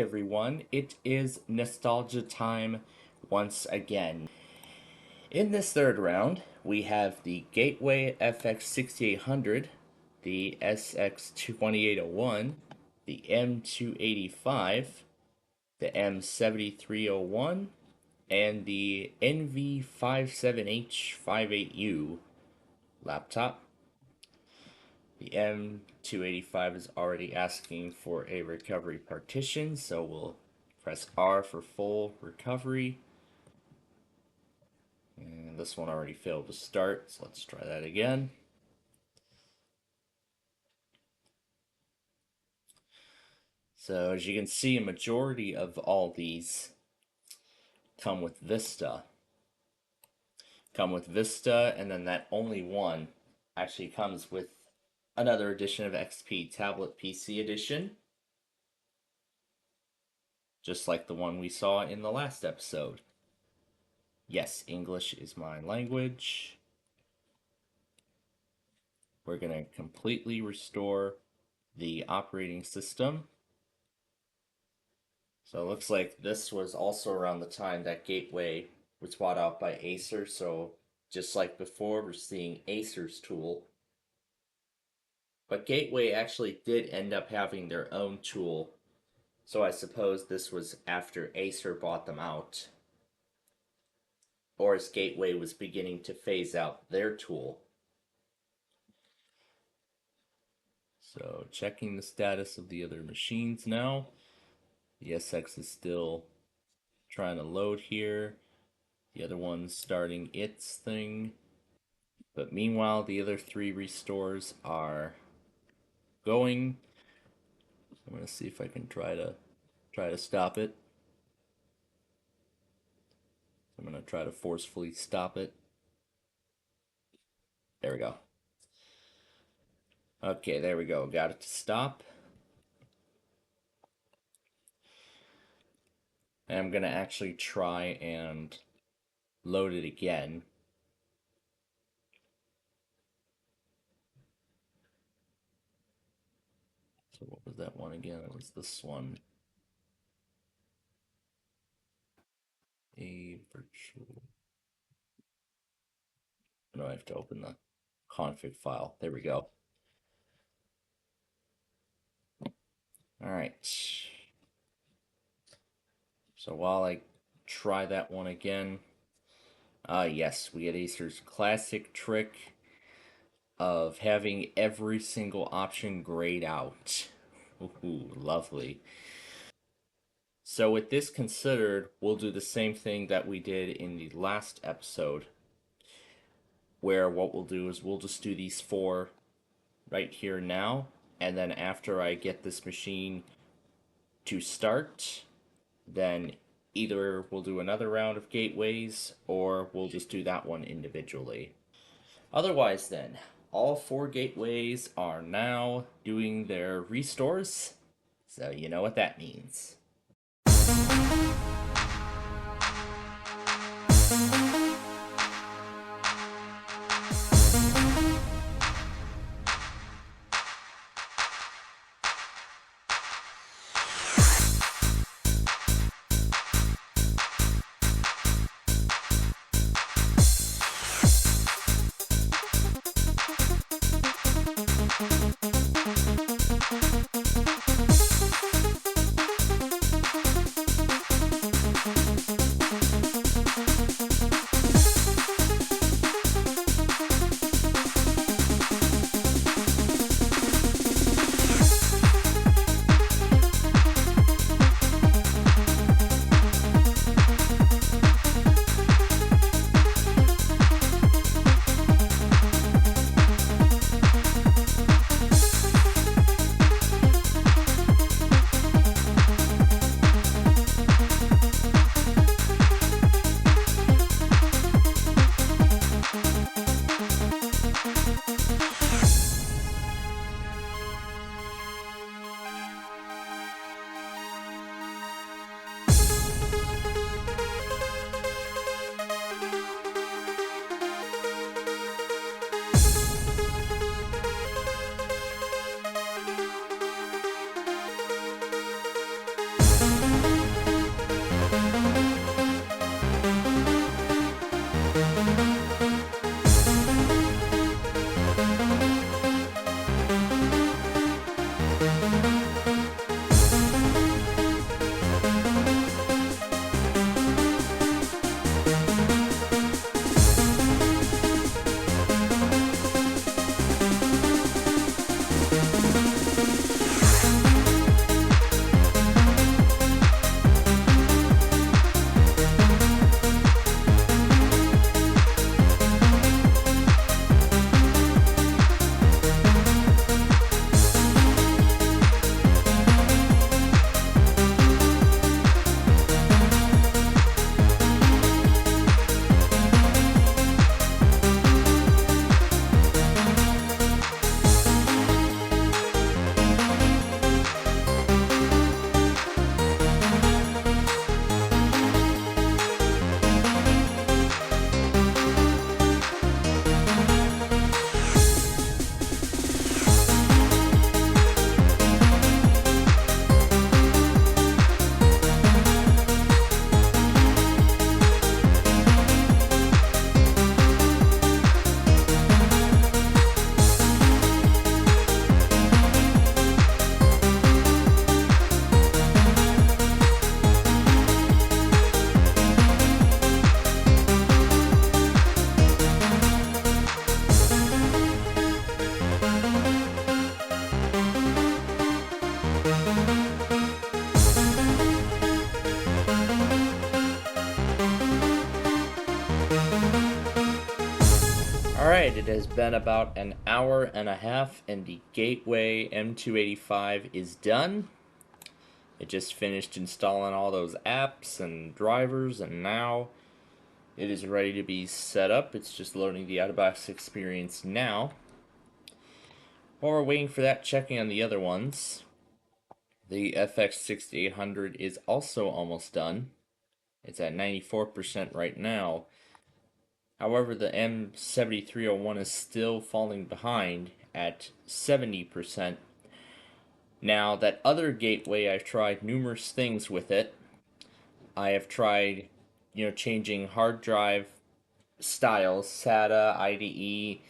everyone, it is nostalgia time once again. In this third round, we have the Gateway FX6800, the SX2801, the M285, the M7301, and the NV57H58U laptop. The M285 is already asking for a recovery partition, so we'll press R for full recovery. And this one already failed to start, so let's try that again. So as you can see, a majority of all these come with Vista. And then that only one actually comes with another edition of XP, Tablet PC Edition. Just like the one we saw in the last episode. Yes, English is my language. We're going to completely restore the operating system. So it looks like this was also around the time that Gateway was bought out by Acer. So just like before, we're seeing Acer's tool. But Gateway actually did end up having their own tool. So I suppose this was after Acer bought them out. Or as Gateway was beginning to phase out their tool. So checking the status of the other machines now. The SX is still trying to load here. The other one's starting its thing. But meanwhile, the other three restores are going. I'm going to see if I can try to stop it. I'm going to try to forcefully stop it. There we go. Okay, there we go. Got it to stop. And I'm going to actually try and load it again. So what was that one again? It was this one. A virtual. No, I have to open the config file. There we go. All right. So while I try that one again, yes, we get Acer's classic trick of having every single option grayed out. Ooh, lovely. So with this considered, we'll do the same thing that we did in the last episode, where what we'll do is we'll just do these four right here now, and then after I get this machine to start, then either we'll do another round of gateways, or we'll just do that one individually. Otherwise then, all four gateways are now doing their restores, so you know what that means. Alright, it has been about an hour and a half, and the Gateway M285 is done. It just finished installing all those apps and drivers, and now it is ready to be set up. It's just loading the out-of-box experience now. While we're waiting for that, checking on the other ones. The FX6800 is also almost done. It's at 94% right now. However, the M7301 is still falling behind at 70%. Now, that other gateway, I've tried numerous things with it. I have tried, changing hard drive styles, SATA, IDE,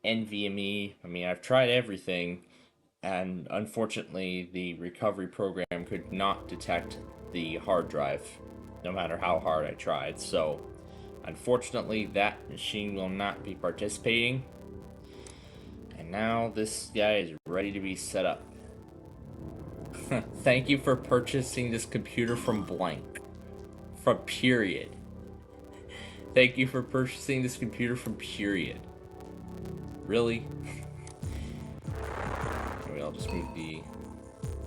NVMe. I mean, I've tried everything, and unfortunately, the recovery program could not detect the hard drive, no matter how hard I tried. So, unfortunately, that machine will not be participating. And now this guy is ready to be set up. Thank you for purchasing this computer from blank. From period. Thank you for purchasing this computer from period. Really? Anyway, I'll just move the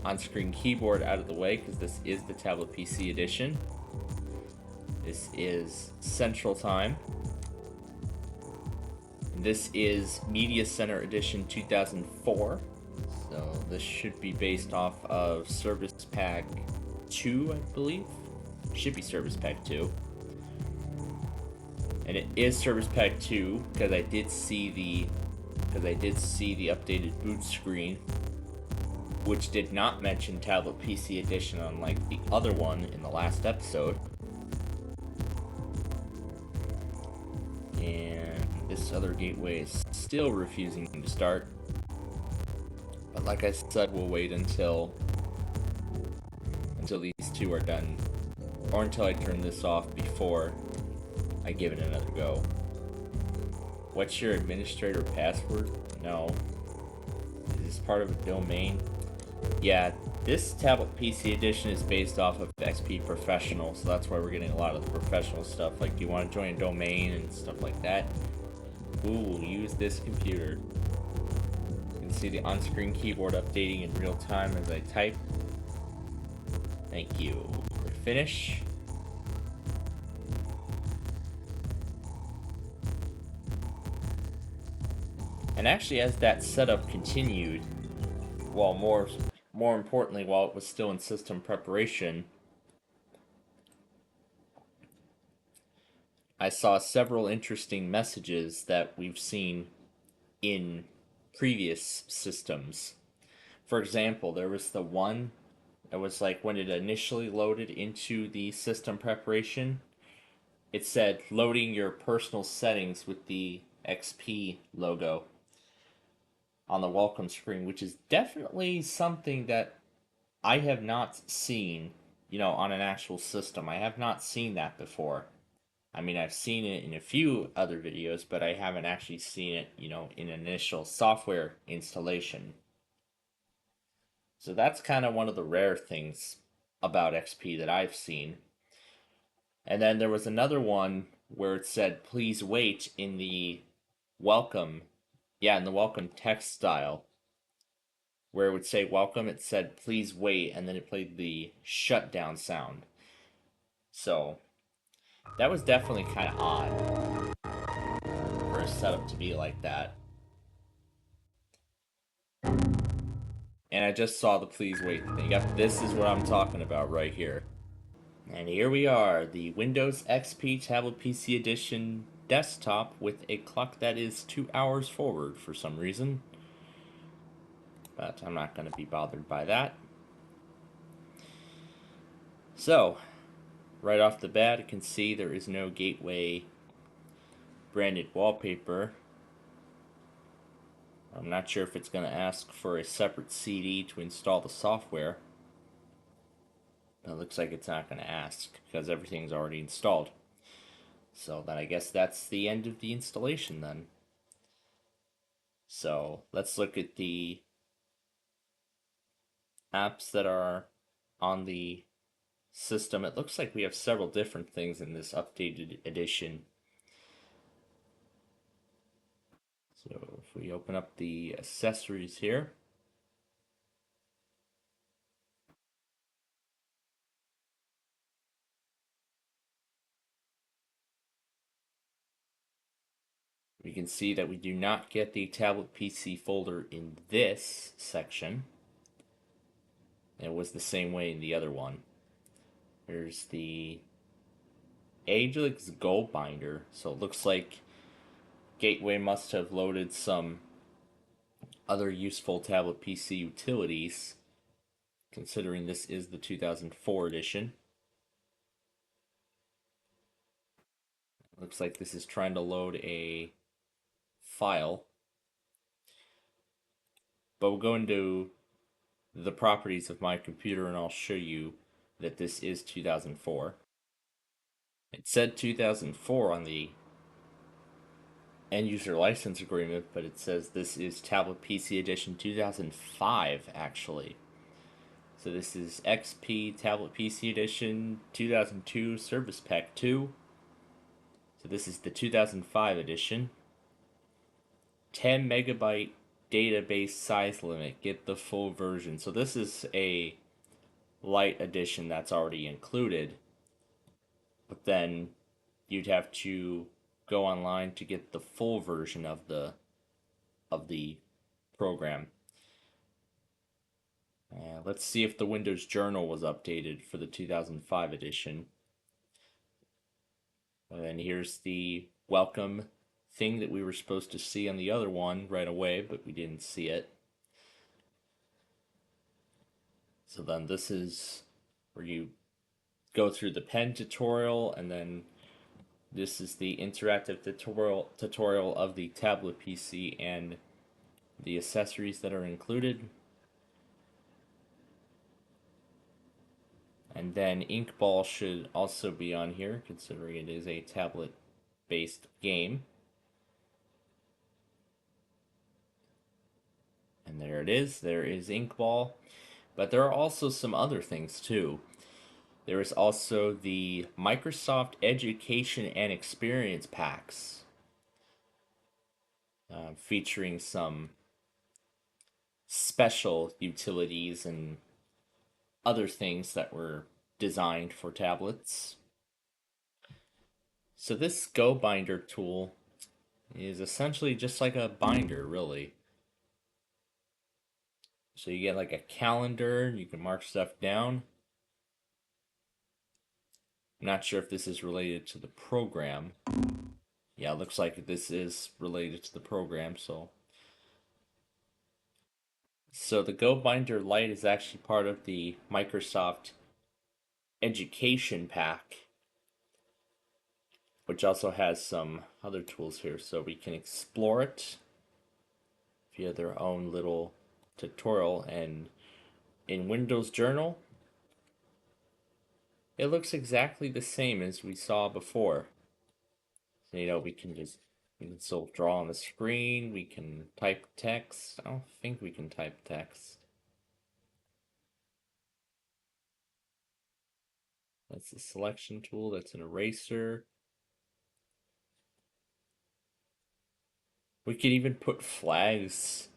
on-screen keyboard out of the way because this is the Tablet PC edition. This is Central Time. This is Media Center Edition 2004. So this should be based off of Service Pack 2, I believe. Should be Service Pack 2. And it is Service Pack 2 because I did see the updated boot screen, which did not mention Tablet PC Edition unlike the other one in the last episode. And this other gateway is still refusing to start. But like I said, we'll wait until these two are done, or until I turn this off before I give it another go. What's your administrator password? No. Is this part of a domain? Yeah, this Tablet PC edition is based off of XP Professional, so that's why we're getting a lot of the professional stuff. Like, do you want to join a domain and stuff like that? Who will use this computer? You can see the on-screen keyboard updating in real time as I type. Thank you. Finish. And actually, as that setup continued, well, more importantly, while it was still in system preparation, I saw several interesting messages that we've seen in previous systems. For example, there was the one that was like when it initially loaded into the system preparation, it said loading your personal settings with the XP logo on the welcome screen, which is definitely something that I have not seen, on an actual system. I have not seen that before. I mean, I've seen it in a few other videos, but I haven't actually seen it, in initial software installation. So that's kind of one of the rare things about XP that I've seen. And then there was another one where it said, please wait in the welcome, in the welcome text style. Where it would say welcome, it said please wait, and then it played the shutdown sound. So that was definitely kind of odd for a setup to be like that. And I just saw the please wait thing. Yep, this is what I'm talking about right here. And here we are, the Windows XP Tablet PC Edition desktop with a clock that is 2 hours forward for some reason. But I'm not going to be bothered by that. So, right off the bat, you can see there is no Gateway branded wallpaper. I'm not sure if it's going to ask for a separate CD to install the software. But it looks like it's not going to ask because everything's already installed. So then I guess that's the end of the installation then. So let's look at the apps that are on the system. It looks like we have several different things in this updated edition. So if we open up the accessories here, we can see that we do not get the tablet PC folder in this section. It was the same way in the other one. There's the Agelix Go binder, so it looks like Gateway must have loaded some other useful tablet PC utilities, considering this is the 2004 edition. Looks like this is trying to load a file. But we'll go into the properties of my computer and I'll show you that this is 2004. It said 2004 on the end user license agreement, but it says this is Tablet PC Edition 2005 actually. So this is XP Tablet PC Edition 2002 Service Pack 2. So this is the 2005 edition. 10 megabyte database size limit. Get the full version. So this is a light edition that's already included. But then you'd have to go online to get the full version of the program. Let's see if the Windows Journal was updated for the 2005 edition. And here's the welcome thing that we were supposed to see on the other one right away, but we didn't see it. So then this is where you go through the pen tutorial, and then this is the interactive tutorial of the tablet PC and the accessories that are included. And then Inkball should also be on here, considering it is a tablet-based game. And there it is. There is Inkball. But there are also some other things too. There is also the Microsoft Education and Experience packs, featuring some special utilities and other things that were designed for tablets. So this Go Binder tool is essentially just like a binder, really. So you get like a calendar, you can mark stuff down. I'm not sure if this is related to the program. Yeah, it looks like this is related to the program, so the Go Binder Lite is actually part of the Microsoft Education Pack, which also has some other tools here, so we can explore it via their own little tutorial. And in Windows Journal, it looks exactly the same as we saw before. So, we can still draw on the screen, we can type text. I don't think we can type text. That's the selection tool, that's an eraser. We could even put flags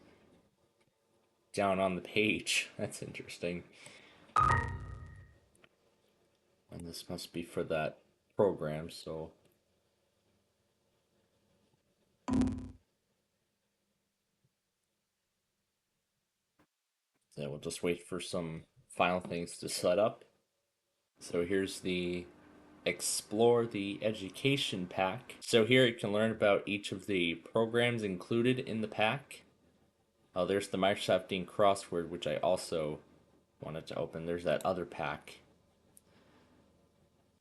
down on the page. That's interesting. And this must be for that program, so yeah, we'll just wait for some final things to set up. So here's the Explore the Education Pack. So here you can learn about each of the programs included in the pack. Oh, there's the Microsoft Ink crossword, which I also wanted to open. There's that other pack.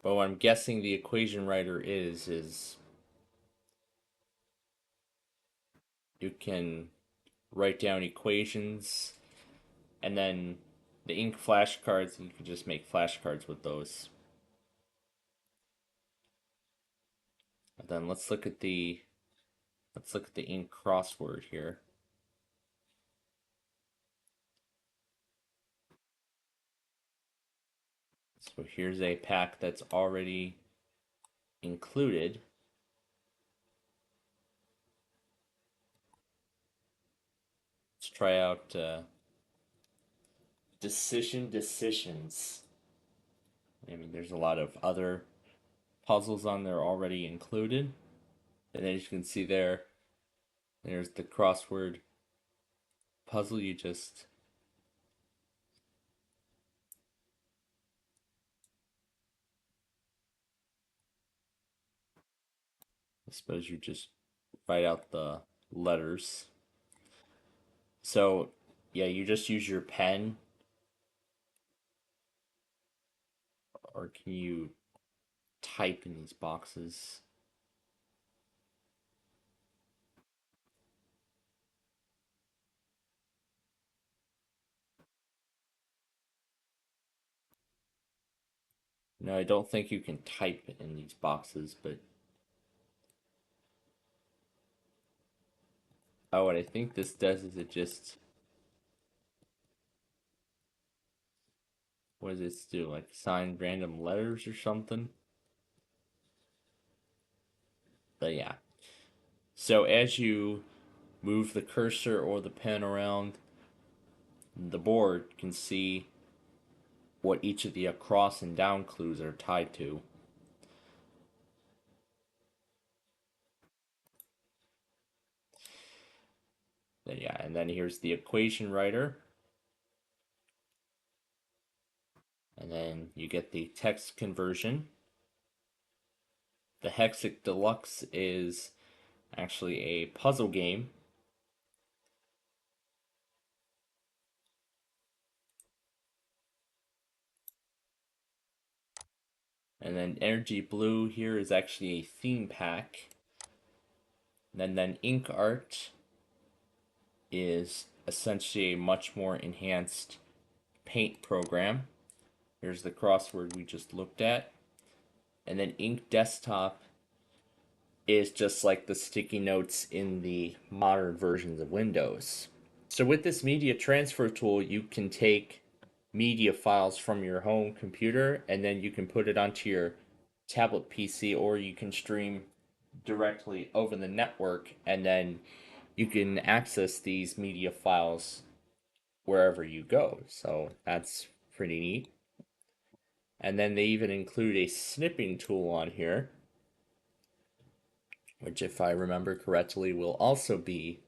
But what I'm guessing the equation writer is you can write down equations, and then the ink flashcards, you can just make flashcards with those. And then let's look at the ink crossword here. So here's a pack that's already included. Let's try out Decisions. I mean, there's a lot of other puzzles on there already included. And as you can see there's the crossword puzzle. You just I suppose you just write out the letters. So, yeah, you just use your pen, or can you type in these boxes? No, I don't think you can type in these boxes, but oh, what I think this does is it just, what does this do? Like sign random letters or something? But yeah. So as you move the cursor or the pen around, the board can see what each of the across and down clues are tied to. Then yeah, and then here's the equation writer. And then you get the text conversion. The Hexic Deluxe is actually a puzzle game. And then Energy Blue here is actually a theme pack. And then Ink Art is essentially a much more enhanced paint program. Here's the crossword we just looked at. And then Ink Desktop is just like the sticky notes in the modern versions of Windows. So with this media transfer tool, you can take media files from your home computer and then you can put it onto your tablet PC, or you can stream directly over the network and then you can access these media files wherever you go. So that's pretty neat. And then they even include a snipping tool on here, which, if I remember correctly, will also be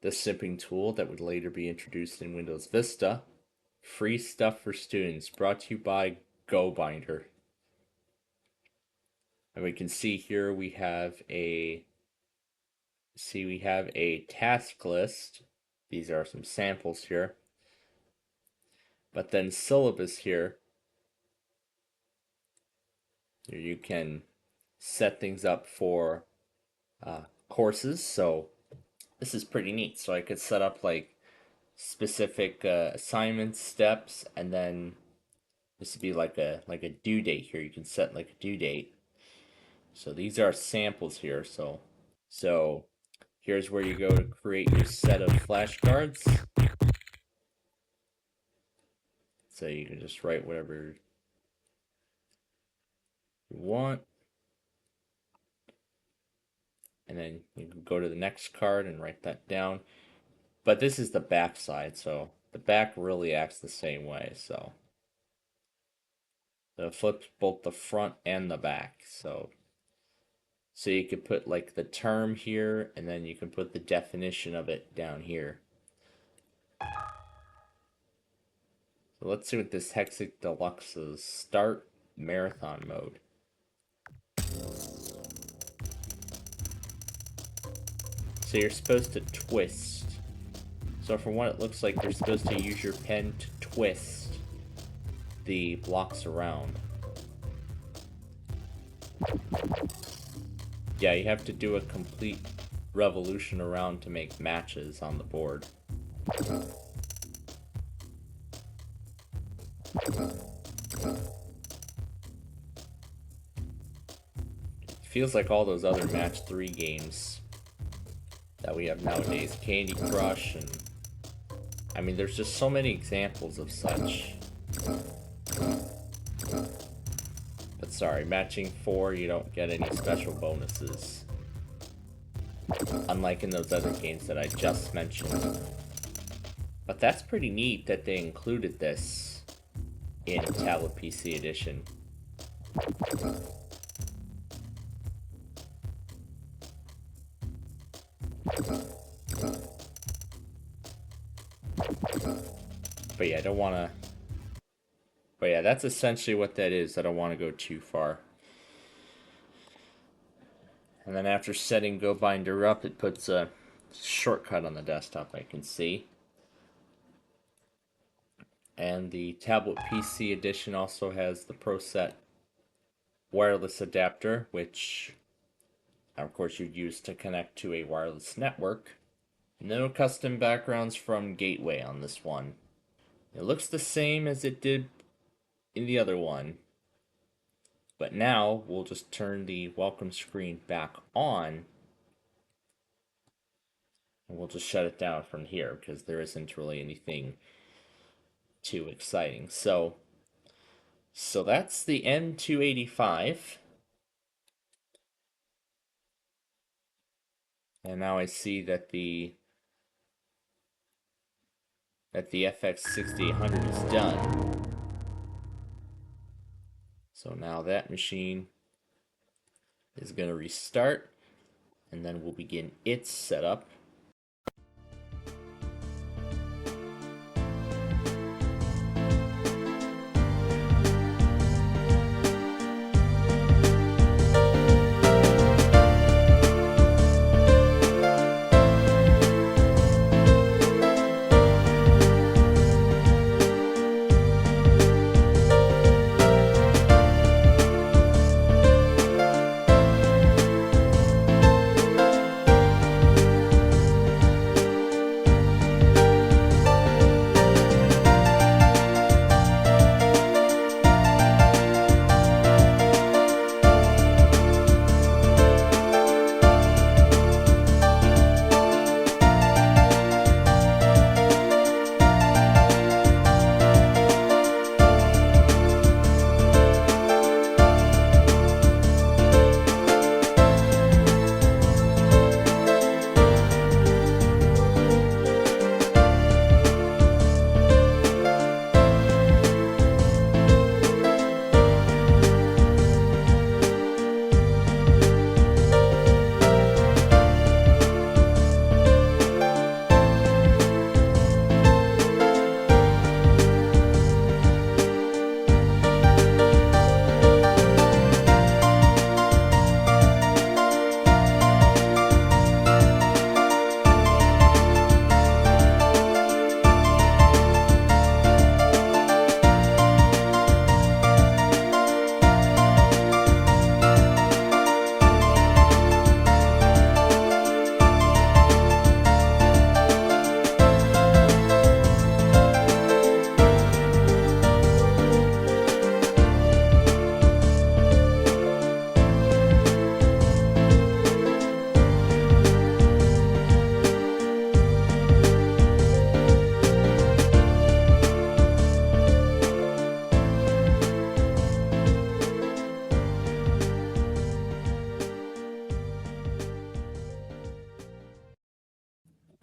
the snipping tool that would later be introduced in Windows Vista. Free stuff for students, brought to you by GoBinder. And we can see here we have a task list. These are some samples here. But then syllabus here. Here you can set things up for courses. So this is pretty neat. So I could set up like specific assignment steps, and then this would be like a due date here. You can set like a due date. So these are samples here. So here's where you go to create your set of flashcards. So you can just write whatever you want. And then you can go to the next card and write that down. But this is the back side, so the back really acts the same way. So it flips both the front and the back. So you could put like the term here, and then you can put the definition of it down here. So let's see what this Hexic Deluxe is. Start marathon mode. So you're supposed to twist. So for one, it looks like you're supposed to use your pen to twist the blocks around. Yeah, you have to do a complete revolution around to make matches on the board. It feels like all those other Match 3 games that we have nowadays. Candy Crush, and I mean, there's just so many examples of such. But sorry, matching 4, you don't get any special bonuses. Unlike in those other games that I just mentioned. But that's pretty neat that they included this in Tablet PC Edition. But yeah, I don't want to. But yeah, that's essentially what that is. I don't want to go too far. And then after setting GoBinder up, it puts a shortcut on the desktop I can see. And the Tablet PC Edition also has the ProSet wireless adapter, which of course you'd use to connect to a wireless network. No custom backgrounds from Gateway on this one. It looks the same as it did in the other one. But now we'll just turn the welcome screen back on and we'll just shut it down from here because there isn't really anything too exciting. So that's the M285. And now I see that the FX 6800 is done. So now that machine is going to restart and then we'll begin its setup.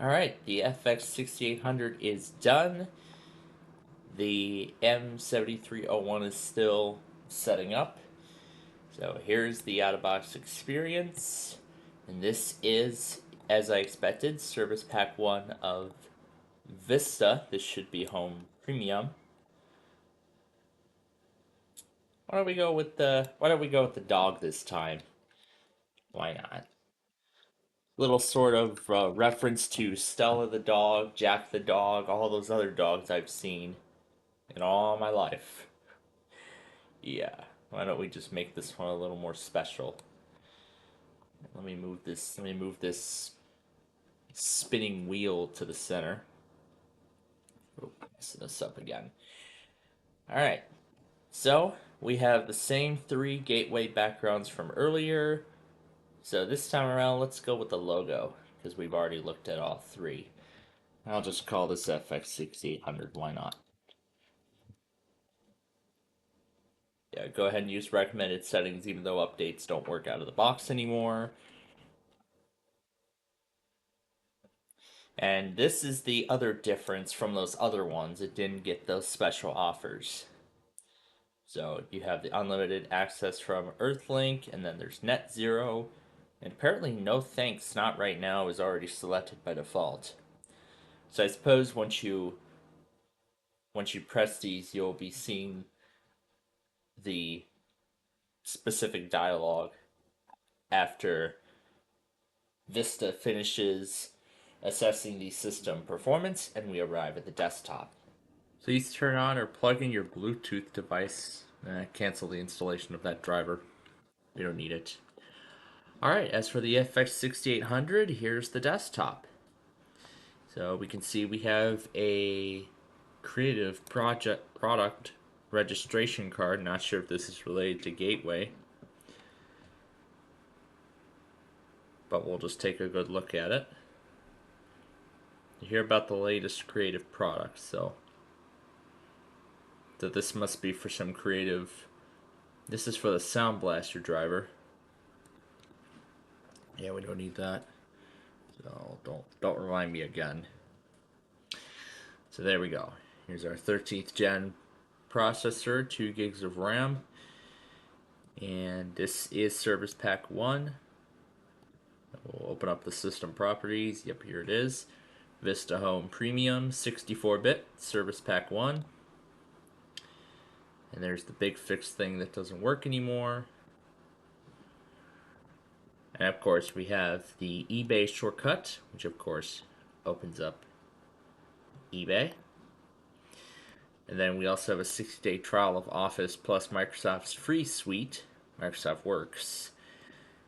Alright, the FX 6800 is done. The M7301 is still setting up. So here's the out of box experience. And this is, as I expected, Service Pack 1 of Vista. This should be Home Premium. Why don't we go with the dog this time? Why not? Little sort of reference to Stella the dog, Jack the dog, all those other dogs I've seen in all my life. Yeah, why don't we just make this one a little more special? Let me move this spinning wheel to the center. Oh, messing this up again. Alright, so we have the same three gateway backgrounds from earlier. So this time around, let's go with the logo, because we've already looked at all three. I'll just call this FX6800, why not? Yeah, go ahead and use recommended settings even though updates don't work out of the box anymore. And this is the other difference from those other ones. It didn't get those special offers. So you have the unlimited access from Earthlink, and then there's Net Zero, and apparently No Thanks Not Right Now is already selected by default. So I suppose once you press these, you'll be seeing the specific dialogue after Vista finishes assessing the system performance and we arrive at the desktop. Please turn on or plug in your Bluetooth device. Cancel the installation of that driver. We don't need it. Alright, as for the FX 6800, here's the desktop. So we can see we have a creative product registration card. Not sure if this is related to Gateway, but we'll just take a good look at it. You hear about the latest creative products, so that this must be for some creative. This is for the Sound Blaster driver. Yeah, we don't need that. So don't remind me again. So there we go. Here's our 13th gen processor, 2 gigs of RAM, and this is Service Pack 1. We'll open up the system properties. Yep, here it is. Vista Home Premium 64-bit Service Pack 1. And there's the big fix thing that doesn't work anymore. And of course we have the eBay shortcut, which of course opens up eBay. And then we also have a 60-day trial of Office plus Microsoft's free suite, Microsoft Works.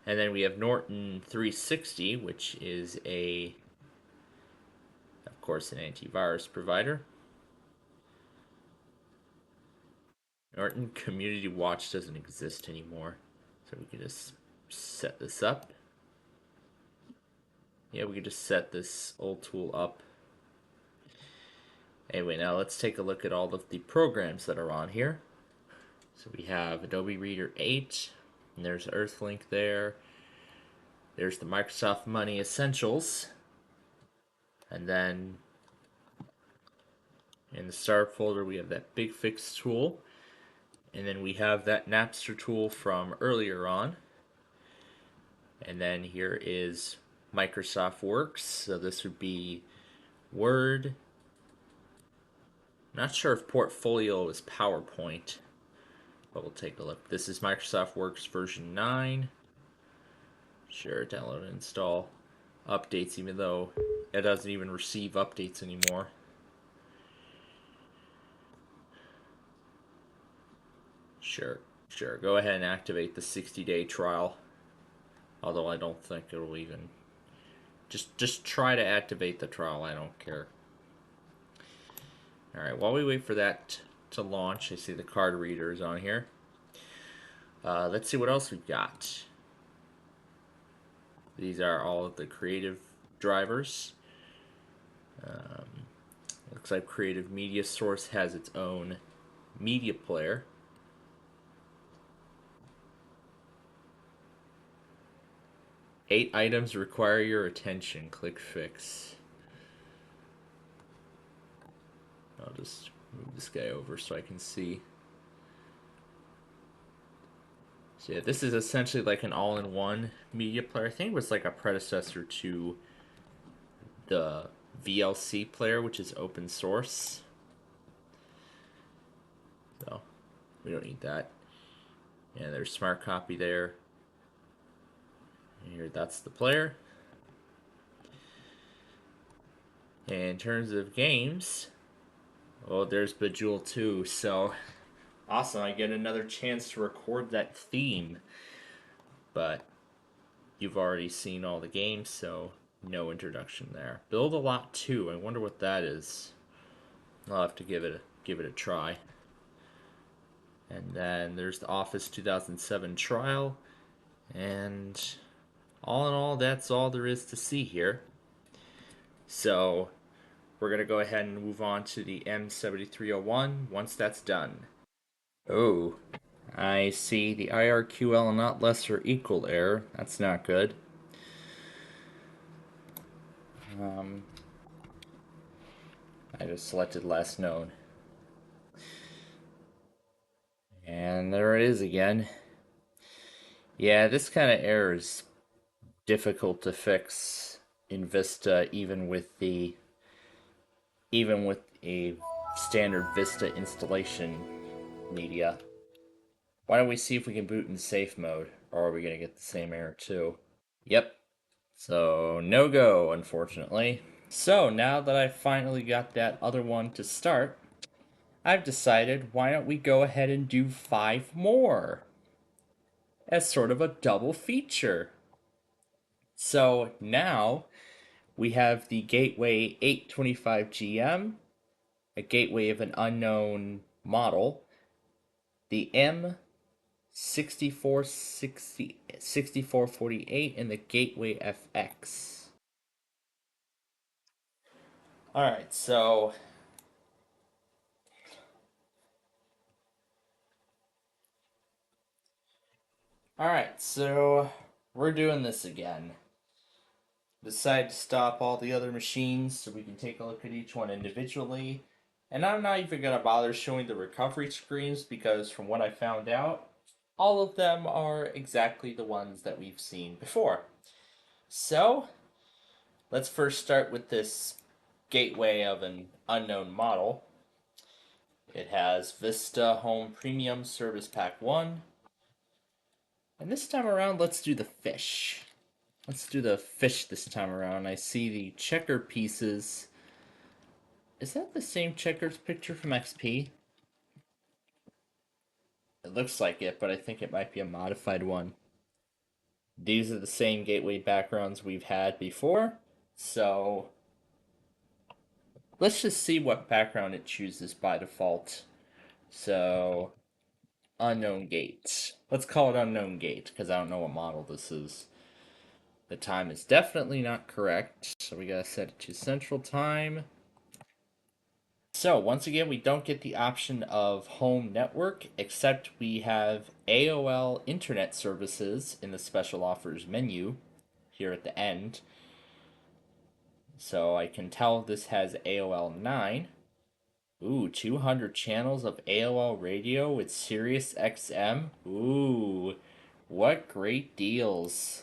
And then we have Norton 360, which is of course, an antivirus provider. Norton Community Watch doesn't exist anymore, so we can just set this up. Yeah, we can just set this old tool up. Anyway, now let's take a look at all of the programs that are on here. So we have Adobe Reader 8, and there's Earthlink there. There's the Microsoft Money Essentials. And then in the start folder, we have that Big Fix tool. And then we have that Napster tool from earlier on. And then here is Microsoft Works. So this would be Word. I'm not sure if Portfolio is PowerPoint, but we'll take a look. This is Microsoft Works version 9. Sure, download and install. Updates, even though it doesn't even receive updates anymore. Sure. Go ahead and activate the 60-day trial. Although I don't think it'll even... Just try to activate the trial, I don't care. Alright, while we wait for that to launch, I see the card reader is on here. Let's see what else we've got. These are all of the creative drivers. Looks like Creative Media Source has its own media player. Eight items require your attention. Click Fix. I'll just move this guy over so I can see. So yeah, this is essentially like an all-in-one media player. I think it was like a predecessor to the VLC player, which is open source. So we don't need that. Yeah, there's Smart Copy there. Here, that's the player. And in terms of games, well, there's Bejeweled 2, so awesome, I get another chance to record that theme. But you've already seen all the games, so no introduction there. Build a Lot 2, I wonder what that is. I'll have to give it a try. And then there's the Office 2007 trial, and all in all, that's all there is to see here. So we're going to go ahead and move on to the M7301 once that's done. Oh, I see the IRQL not less or equal error. That's not good. I just selected last known. And there it is again. Yeah, this kind of error is difficult to fix in Vista, even with a standard Vista installation media. Why don't we see if we can boot in safe mode, or are we gonna get the same error too? Yep. So no go, unfortunately. So now that I finally got that other one to start, I've decided why don't we go ahead and do 5 more as sort of a double feature. So now we have the Gateway 825GM, a gateway of an unknown model, the M6448, and the Gateway FX. Alright, so we're doing this again. Decide to stop all the other machines so we can take a look at each one individually. And I'm not even going to bother showing the recovery screens because from what I found out, all of them are exactly the ones that we've seen before. So, let's first start with this gateway of an unknown model. It has Vista Home Premium Service Pack 1. And this time around, let's do the fish. Let's do the fish this time around. I see the checker pieces. Is that the same checkers picture from XP? It looks like it, but I think it might be a modified one. These are the same gateway backgrounds we've had before, so let's just see what background it chooses by default. So, unknown gate. Let's call it unknown gate, because I don't know what model this is. The time is definitely not correct, so we gotta set it to Central Time. So, once again, we don't get the option of home network, except we have AOL Internet Services in the special offers menu here at the end. So I can tell this has AOL 9. Ooh, 200 channels of AOL radio with Sirius XM. Ooh, what great deals.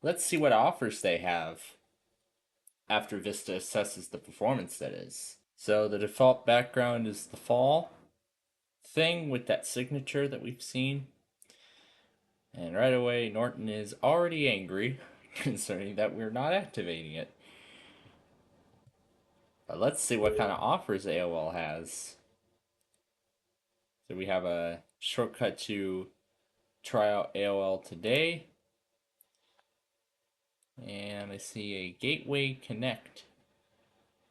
Let's see what offers they have after Vista assesses the performance, that is. So the default background is the fall thing with that signature that we've seen. And right away, Norton is already angry concerning that we're not activating it. But let's see what kind of offers AOL has. So we have a shortcut to try out AOL today. And I see a Gateway Connect.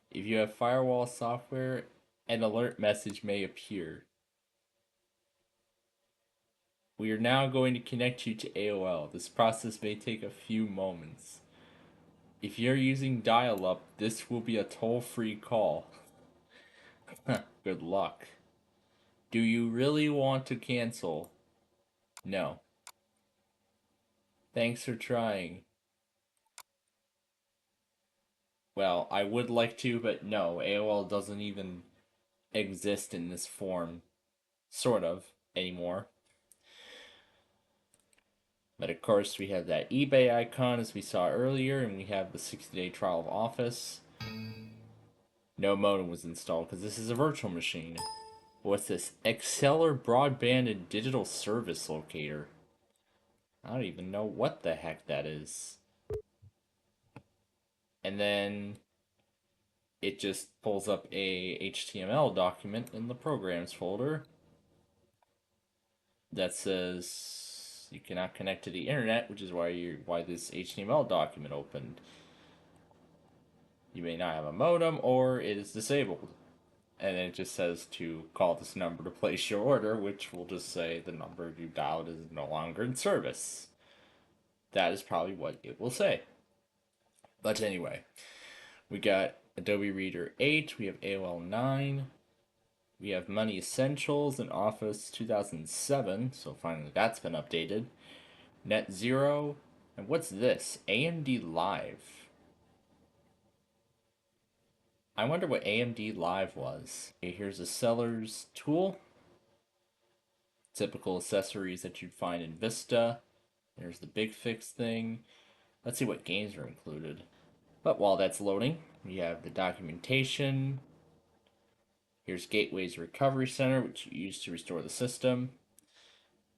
If you have firewall software, an alert message may appear. We are now going to connect you to AOL. This process may take a few moments. If you're using dial-up, this will be a toll-free call. Good luck. Do you really want to cancel? No. Thanks for trying. Well, I would like to, but no, AOL doesn't even exist in this form, sort of, anymore. But of course, we have that eBay icon as we saw earlier, and we have the 60-day trial of Office. No modem was installed because this is a virtual machine. What's this? Exceller Broadband and Digital Service Locator. I don't even know what the heck that is. And then it just pulls up a HTML document in the programs folder that says you cannot connect to the internet, which is why this HTML document opened. You may not have a modem or it is disabled. And then it just says to call this number to place your order, which will just say the number you dialed is no longer in service. That is probably what it will say. But anyway, we got Adobe Reader 8, we have AOL 9, we have Money Essentials in Office 2007, so finally that's been updated. Net Zero, and what's this? AMD Live. I wonder what AMD Live was. Okay, here's a seller's tool. Typical accessories that you'd find in Vista. There's the Big Fix thing. Let's see what games are included. But while that's loading, we have the documentation. Here's Gateway's Recovery Center, which you use to restore the system.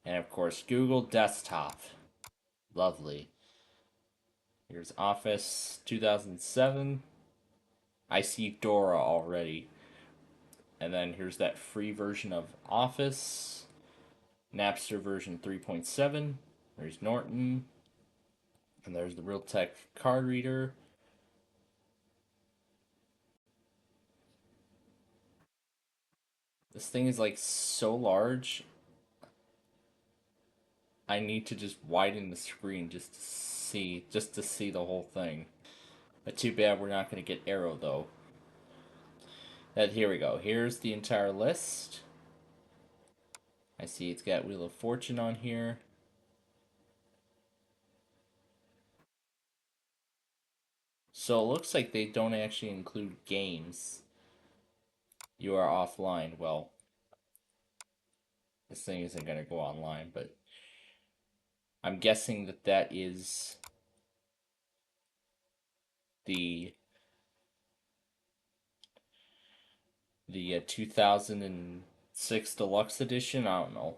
And of course, Google Desktop. Lovely. Here's Office 2007. I see Dora already. And then here's that free version of Office. Napster version 3.7. There's Norton. And there's the Realtek card reader. This thing is like so large. I need to just widen the screen just to see the whole thing. But too bad we're not going to get Arrow though. Here we go. Here's the entire list. I see it's got Wheel of Fortune on here. So it looks like they don't actually include games. You are offline. Well, this thing isn't going to go online, but I'm guessing that that is the 2006 Deluxe Edition. I don't know.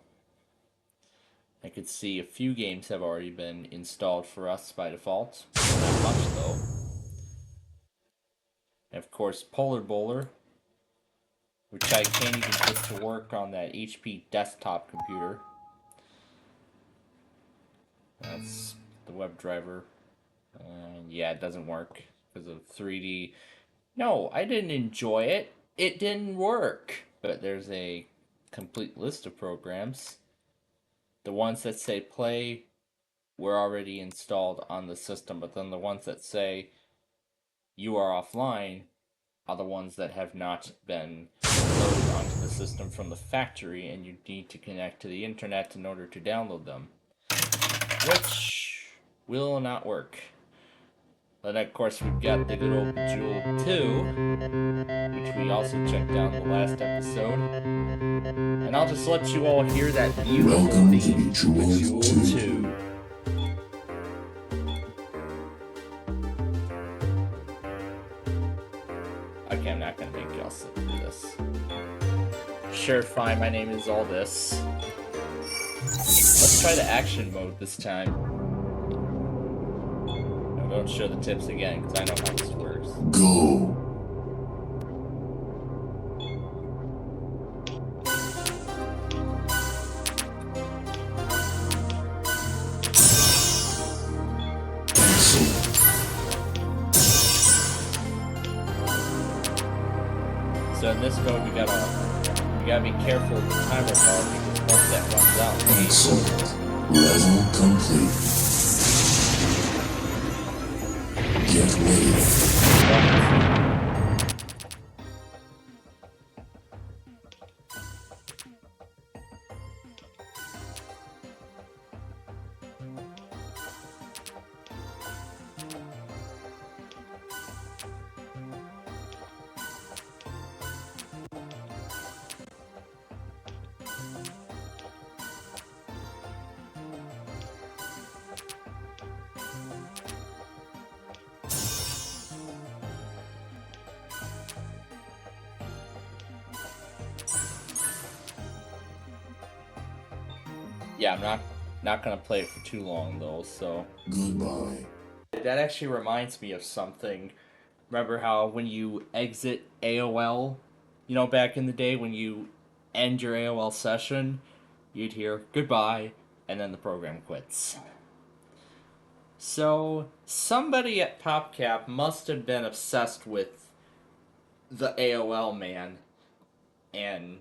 I could see a few games have already been installed for us by default. Not much though. And of course, Polar Bowler, which I can't even put to work on that HP desktop computer. That's the WebDriver. Yeah, it doesn't work because of 3D. No, I didn't enjoy it. It didn't work. But there's a complete list of programs. The ones that say play were already installed on the system, but then the ones that say you are offline are the ones that have not been loaded onto the system from the factory, and you need to connect to the internet in order to download them, which will not work. Then of course we've got the good old Bejeweled 2, which we also checked out in the last episode. And I'll just let you all hear that beautiful theme, Bejeweled 2. Okay, I'm not gonna make y'all sit through this. Sure, fine, my name is all this. Let's try the action mode this time. No, don't show the tips again, because I know how this works. Go. So in this mode, we gotta be careful with the timer bar, because once that runs out, Excellent. Level complete. Get ready. yeah, I'm not gonna play it for too long though. So Goodbye. that actually reminds me of something. Remember how when you exit AOL, back in the day when you end your AOL session, you'd hear goodbye, and then the program quits. So somebody at PopCap must have been obsessed with the AOL man, and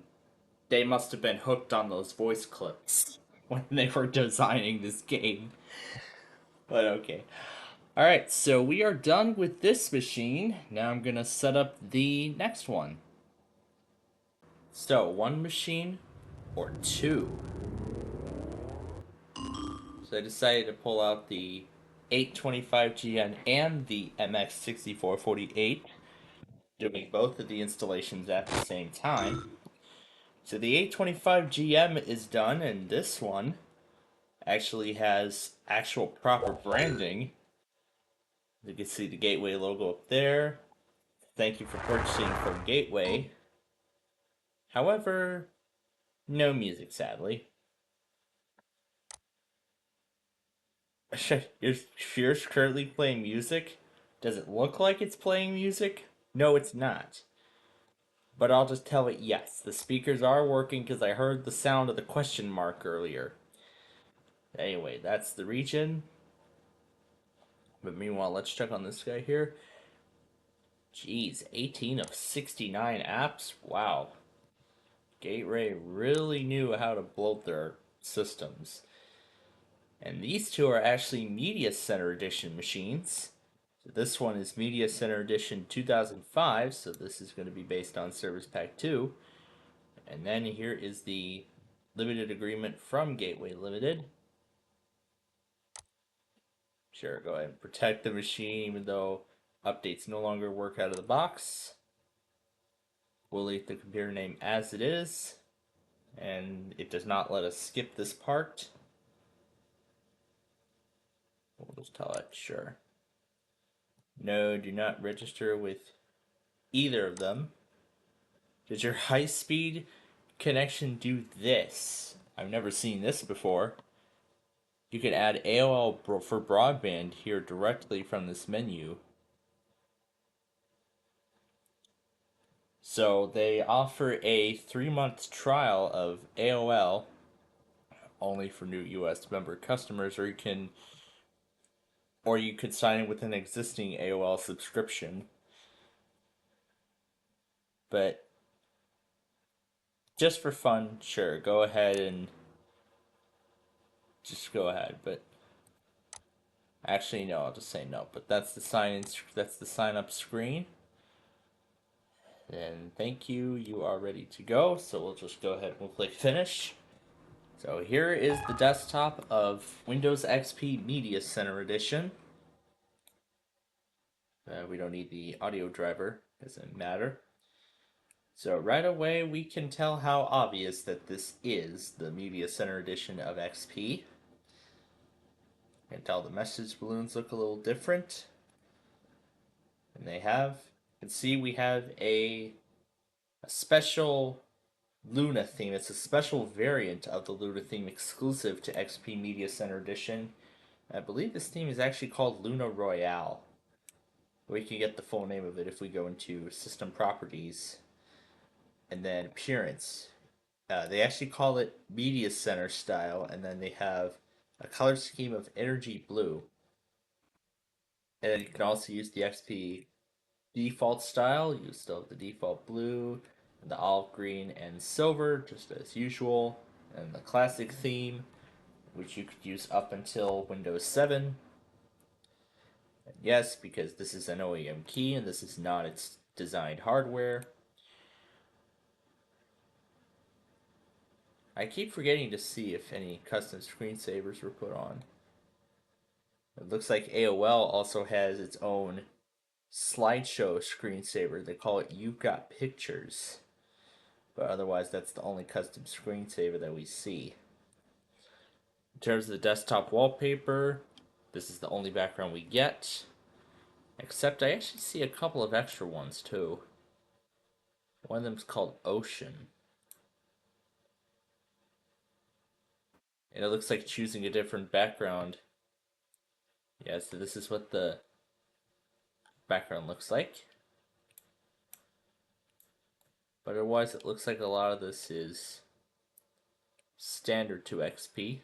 they must have been hooked on those voice clips when they were designing this game. But okay. Alright, so we are done with this machine. Now I'm gonna set up the next one. So, one machine or two? So I decided to pull out the 825GN and the MX6448. doing both of the installations at the same time. So the 825 GM is done, and this one actually has actual proper branding. You can see the Gateway logo up there. Thank you for purchasing from Gateway. However, no music, sadly. Yours currently playing music? Does it look like it's playing music? No, it's not. But I'll just tell it yes. The speakers are working because I heard the sound of the question mark earlier. Anyway, that's the region. But meanwhile, let's check on this guy here. Jeez, 18 of 69 apps? Wow. Gateway really knew how to bloat their systems. And these two are actually Media Center Edition machines. So this one is Media Center Edition 2005, so this is going to be based on Service Pack 2. And then here is the limited agreement from Gateway Limited. Sure, go ahead and protect the machine even though updates no longer work out of the box. We'll leave the computer name as it is, and it does not let us skip this part. We'll just tell it, sure. No, do not register with either of them. Does your high-speed connection do this? I've never seen this before. You can add AOL for broadband here directly from this menu. So they offer a 3-month trial of AOL only for new US member customers, or you could sign in with an existing AOL subscription. But just for fun, sure, go ahead and just go ahead. But actually, no, I'll just say no. But that's the sign up screen. And thank you. You are ready to go. So we'll just go ahead and we'll click finish. So here is the desktop of Windows XP Media Center Edition. We don't need the audio driver, doesn't matter. So right away we can tell how obvious that this is the Media Center Edition of XP. You can tell the message balloons look a little different. And you can see we have a special Luna theme. It's a special variant of the Luna theme exclusive to XP Media Center Edition. I believe this theme is actually called Luna Royale. We can get the full name of it if we go into System Properties and then Appearance. They actually call it Media Center style, and then they have a color scheme of energy blue. And then you can also use the XP default style. You still have the default blue, the olive green, and silver, just as usual. And the classic theme, which you could use up until Windows 7. And yes, because this is an OEM key and this is not its designed hardware. I keep forgetting to see if any custom screensavers were put on. It looks like AOL also has its own slideshow screensaver. They call it You've Got Pictures. But otherwise, that's the only custom screensaver that we see. In terms of the desktop wallpaper, this is the only background we get. Except I actually see a couple of extra ones too. One of them is called Ocean. And it looks like choosing a different background. Yeah, so this is what the background looks like. But otherwise, it looks like a lot of this is standard to XP.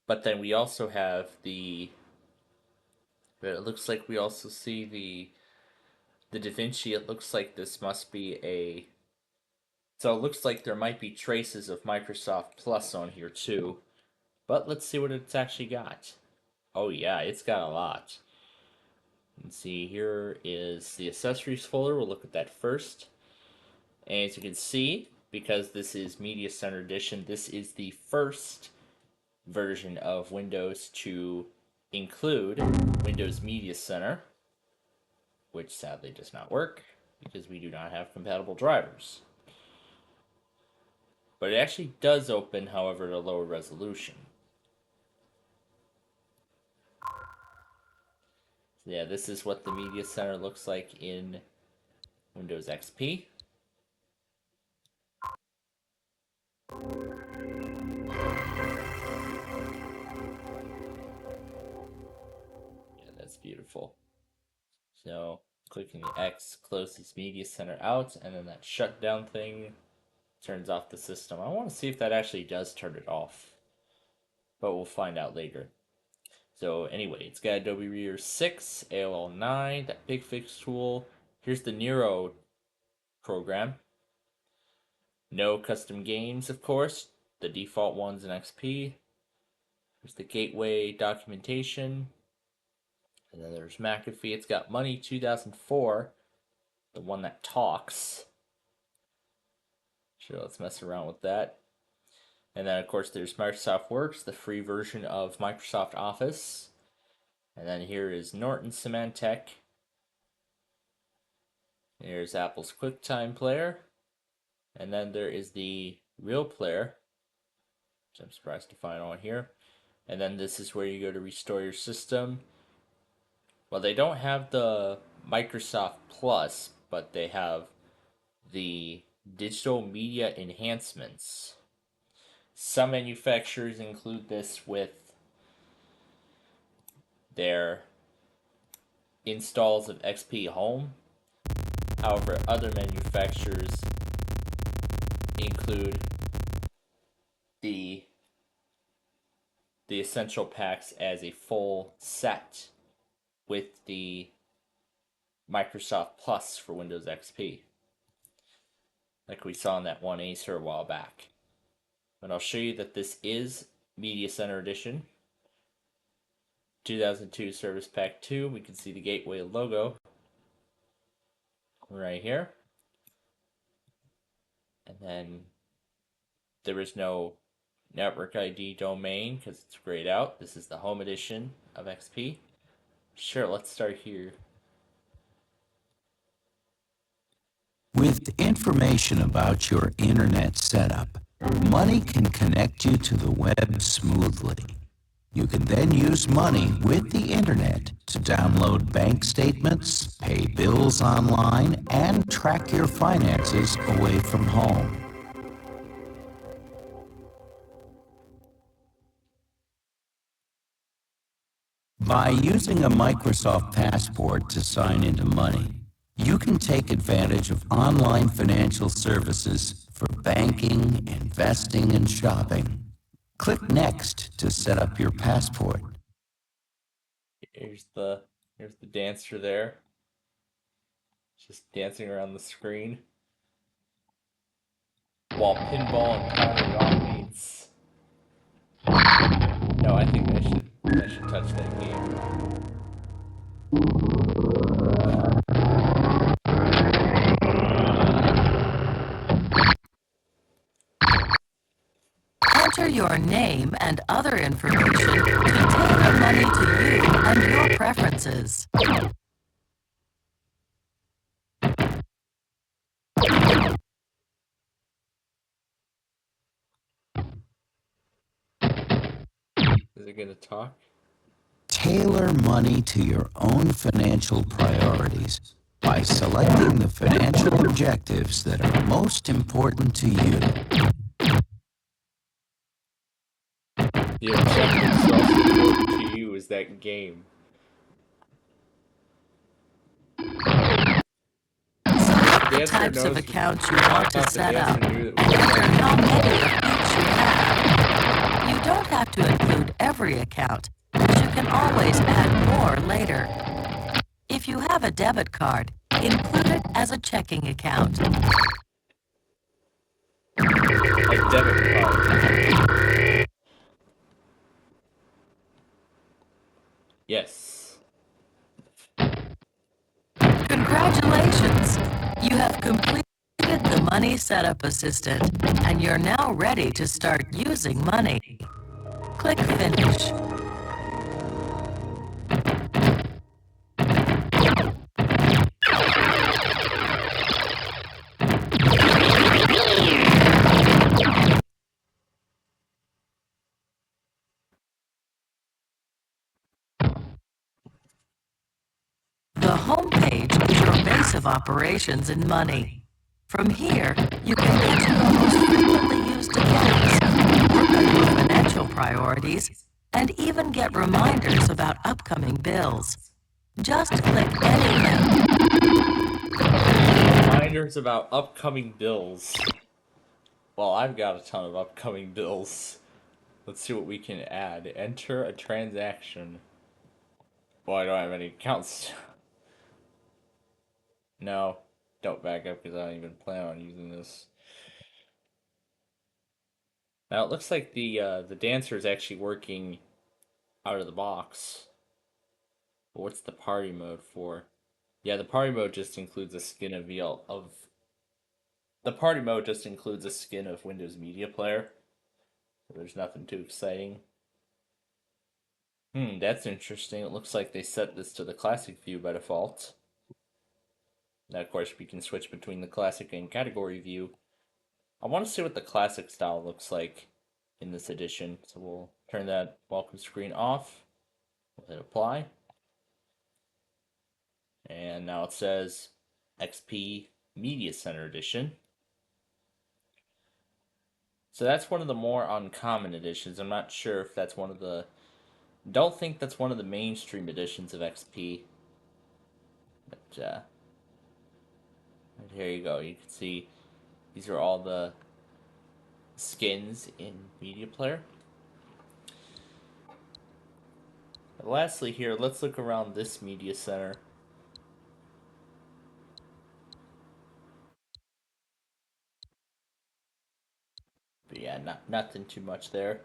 But then we also have it looks like we also see the DaVinci. It looks like this must be so it looks like there might be traces of Microsoft Plus on here too. But let's see what it's actually got. Oh yeah, it's got a lot. You can see here is the accessories folder. We'll look at that first. And as you can see, because this is Media Center Edition, this is the first version of Windows to include Windows Media Center, which sadly does not work because we do not have compatible drivers. But it actually does open, however, at a lower resolution. So yeah, this is what the Media Center looks like in Windows XP. Yeah, that's beautiful. So clicking the X closes Media Center out, and then that shutdown thing turns off the system. I want to see if that actually does turn it off, but we'll find out later. So anyway, it's got Adobe Reader 6, AOL 9, that Big Fix tool. Here's the Nero program. No custom games, of course. The default ones in XP. There's the gateway documentation. And then there's McAfee. It's got Money 2004, the one that talks. Sure, let's mess around with that. And then, of course, there's Microsoft Works, the free version of Microsoft Office. And then here is Norton Symantec. Here's Apple's QuickTime Player. And then there is the Real Player, which I'm surprised to find on here. And then this is where you go to restore your system. Well, they don't have the Microsoft Plus, but they have the digital media enhancements. Some manufacturers include this with their installs of XP Home. However, other manufacturers include the essential packs as a full set with the Microsoft Plus for Windows XP, like we saw in that one Acer a while back. But I'll show you that this is Media Center Edition 2002 Service Pack 2. We can see the Gateway logo right here. And then there is no network ID domain because it's grayed out. This is the Home Edition of XP. Sure, let's start here. With information about your internet setup, Money can connect you to the web smoothly. You can then use Money with the internet to download bank statements, pay bills online, and track your finances away from home. By using a Microsoft Passport to sign into Money, you can take advantage of online financial services for banking, investing, and shopping. Click Next to set up your passport. Here's the dancer there, just dancing around the screen while Pinball and Pounding Off meets. No, I think I should touch that game. Enter your name and other information to tailor Money to you and your preferences. Is it gonna talk? Tailor Money to your own financial priorities by selecting the financial objectives that are most important to you. The objective most important to you is that game. Select the types of accounts you want to set up and enter how many of each you have. You don't have to include every account, but you can always add more later. If you have a debit card, include it as a checking account. A debit card. Yes. Congratulations! You have completed the Money Setup Assistant, and you're now ready to start using Money. Click Finish. of operations in money. From here, you can get to your most frequently used accounts, work on your financial priorities, and even get reminders about upcoming bills. Just click any link. Reminders about upcoming bills. Well, I've got a ton of upcoming bills. Let's see what we can add. Enter a transaction. Well, I don't have any accounts. No, don't back up because I don't even plan on using this. Now it looks like the dancer is actually working out of the box. But what's the party mode for? Yeah, the party mode just includes a skin of the party mode just includes a skin of Windows Media Player. So there's nothing too exciting. That's interesting. It looks like they set this to the classic view by default. Now, of course, we can switch between the classic and category view. I want to see what the classic style looks like in this edition. So we'll turn that welcome screen off. We'll hit apply. And now it says XP Media Center Edition. So that's one of the more uncommon editions. I'm not sure if that's one of the... Don't think that's one of the mainstream editions of XP. But, here you go. You can see these are all the skins in Media Player. And lastly here, let's look around this Media Center. But yeah, nothing too much there,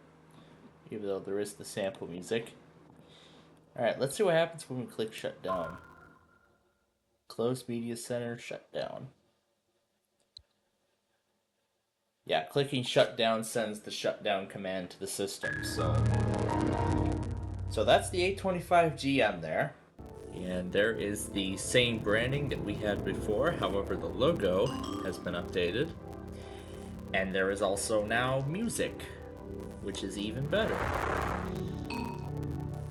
even though there is the sample music. Alright, let's see what happens when we click shutdown. Close Media Center, shutdown. Yeah, clicking shutdown sends the shutdown command to the system, so that's the 825 GM there. And there is the same branding that we had before, however the logo has been updated. And there is also now music, which is even better.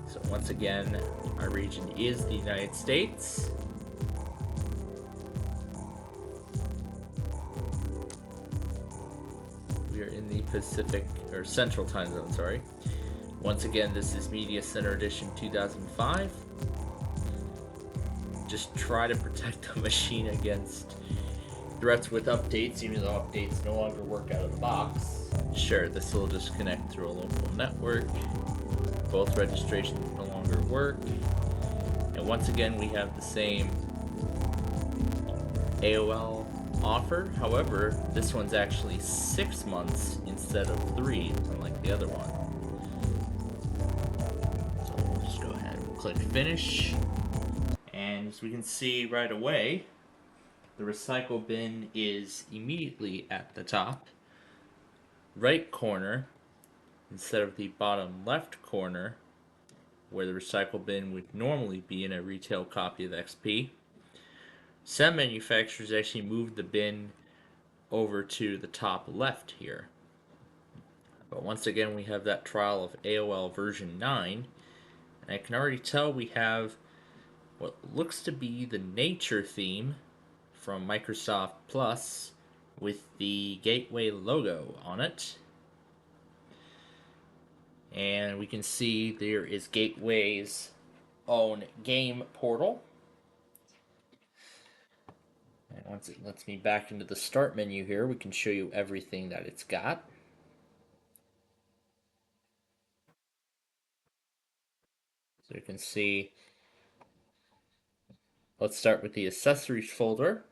So once again, our region is the United States. We are in the Pacific, or Central Time Zone, sorry. Once again, this is Media Center Edition 2005. Just try to protect the machine against threats with updates, even though updates no longer work out of the box. Sure, this will just connect through a local network. Both registrations no longer work. And once again, we have the same AOL offer. However, this one's actually 6 months instead of 3, unlike the other one. So we'll just go ahead and click finish. And as we can see right away, the recycle bin is immediately at the top right corner instead of the bottom left corner where the recycle bin would normally be in a retail copy of XP. Some manufacturers actually moved the bin over to the top left here. But once again, we have that trial of AOL version 9, and I can already tell we have what looks to be the nature theme from Microsoft Plus with the Gateway logo on it. And we can see there is Gateway's own game portal. And once it lets me back into the start menu here, we can show you everything that it's got. So you can see, let's start with the accessories folder,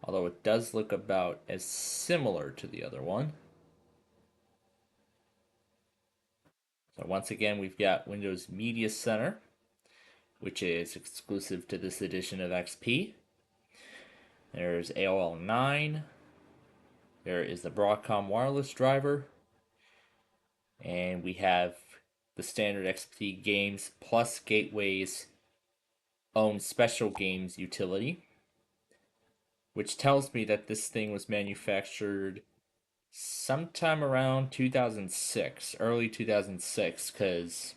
although it does look about as similar to the other one. So once again, we've got Windows Media Center, which is exclusive to this edition of XP. There's AOL 9. There is the Broadcom wireless driver. And we have the standard XP games plus Gateway's own special games utility, which tells me that this thing was manufactured sometime around 2006, early 2006, because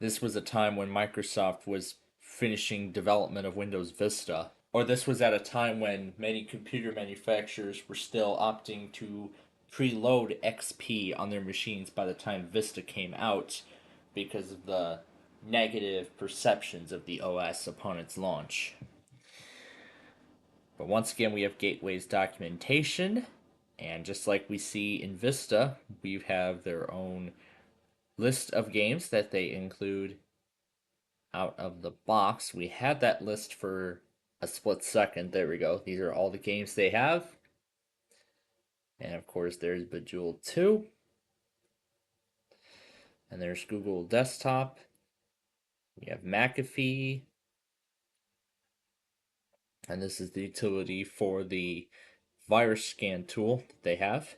this was a time when Microsoft was finishing development of Windows Vista. Or this was at a time when many computer manufacturers were still opting to preload XP on their machines by the time Vista came out because of the negative perceptions of the OS upon its launch. But once again, we have Gateway's documentation, and just like we see in Vista, we have their own list of games that they include out of the box. We had that list for a split second. There we go. These are all the games they have. And of course, there's Bejeweled 2. And there's Google Desktop. We have McAfee. And this is the utility for the virus scan tool that they have.